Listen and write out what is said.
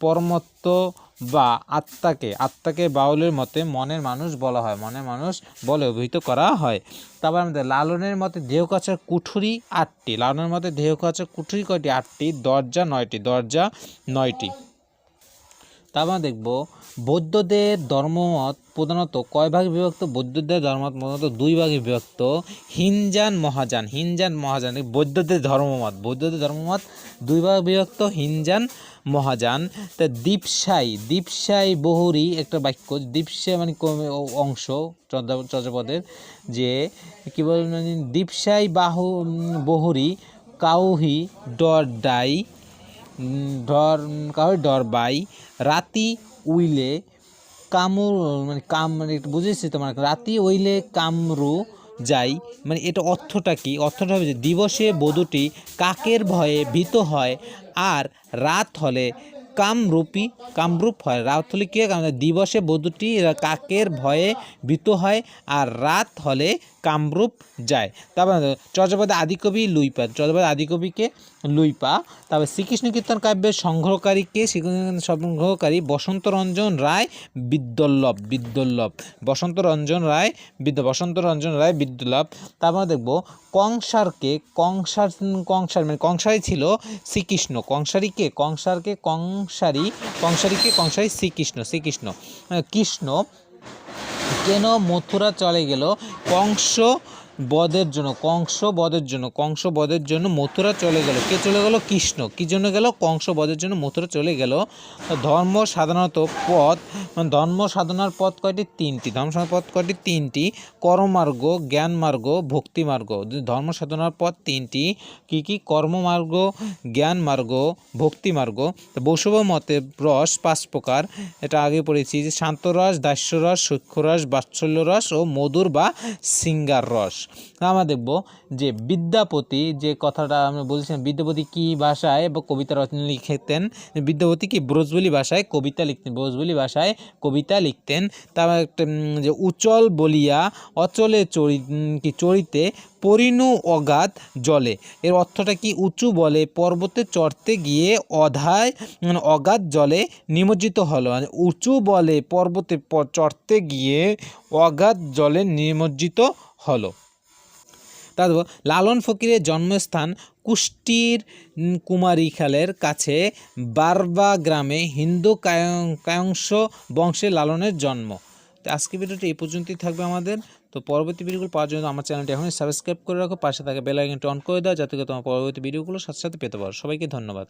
পরমত্ব বা আত্মাকে বাউলের মতে মনের মানুষ বলা হয়, মনের মানুষ বলে অভিহিত করা হয়। তারপর আমাদের লালনের মতে দেহকাচার কুঠুরি 8টি, লালনের মতে দেহকাচার কুঠুরি কয়টি? 8টি, দরজা 9টি। তারপর দেখব বৌদ্ধদের ধর্মমত প্রধানত কয় ভাগে বিভক্ত? বৌদ্ধদের ধর্মমত প্রধানত 2 ভাগে বিভক্ত, হিনজান মহাযান। বৌদ্ধদের ধর্মমত 2 ভাগে বিভক্ত, হিনজান মহাযান। তা দীপসাই বহুরী একটা বাক্য, দীপসাই মানে অংশ চর্যাপদের, যে কি বলেন, দীপসাই বহুরী কাউহি ডর বাই রাতি উইলে কামুর মানে একটু বুঝেছি তোমার, রাতি উইলে কামরু যাই, মানে এটা অর্থটা কি? অর্থটা হবে যে দিবসে বধূটি কাকের ভয়ে ভীত হয় আর রাত হলে কামরূপ হয়। রাত হলে কি হয়? দিবসে বধূটি কাকের ভয়ে ভীত হয় আর রাত হলে কামরূপ যায়। তারপর চর্যাপদের আদিকবি আদিকবিকে লুইপা। তারপর শ্রীকৃষ্ণ কীর্তন কাব্যের সংগ্রহকারী বসন্তরঞ্জন রায় বিদ্যল্লভ। তারপর দেখব কংসারী ছিল শ্রীকৃষ্ণ। কংসারী শ্রীকৃষ্ণ। কৃষ্ণ কেন মথুরা চলে গেল? কংস বধের জন্য মথুরা চলে গেল। কে চলে গেল? কৃষ্ণ। কি জন্য গেল? কংস বধের জন্য মথুরা চলে গেল। ধর্ম সাধনার পথ কয়টি? 3টি। কর্মমার্গ, জ্ঞানমার্গ, ভক্তিমার্গ। ধর্ম সাধনার পথ 3টি। কি? কর্মমার্গ, জ্ঞানমার্গ, ভক্তিমার্গ। বৈষ্ণব মতে রস 5 প্রকার, এটা আগে পড়েছি, যে শান্তরস, দাস্যরস, সূক্ষ্মরস, বাৎসল্যরস ও মধুর বা সিঙ্গার রস। আমরা দেখব যে বিদ্যাপতি, যে কথাটা আমরা বলছিলাম, বিদ্যাপতি কি ভাষায় বা কবিতা রচনা লিখতেন? বিদ্যাপতি কি ব্রজবুলি ভাষায় কবিতা লিখতেন। তার একটা যে উচল বলিয়া অচলে চড়িতে পরিণু অগাধ জলে। এর অর্থটা কি? উঁচু বলে পর্বতে চড়তে গিয়ে অগাধ জলে নিমজ্জিত হলো। উঁচু বলে পর্বতে চড়তে গিয়ে অগাধ জলে নিমজ্জিত হলো। তারপর লালন ফকিরের জন্মস্থান কুষ্টির কুমারীখালের কাছে বারবা গ্রামে হিন্দু কায়ংশ বংশে লালনের জন্ম। তো আজকে ভিডিওটি এই পর্যন্তই থাকবে আমাদের। তো পরবর্তী ভিডিওগুলো পাওয়ার জন্য আমার চ্যানেলটি এখনই সাবস্ক্রাইব করে রাখো, পাশে থাকে বেল আইকনটি অন করে দাও, যাতে করে তোমার পরবর্তী ভিডিওগুলো সাথে সাথে পেতে পারো। সবাইকে ধন্যবাদ।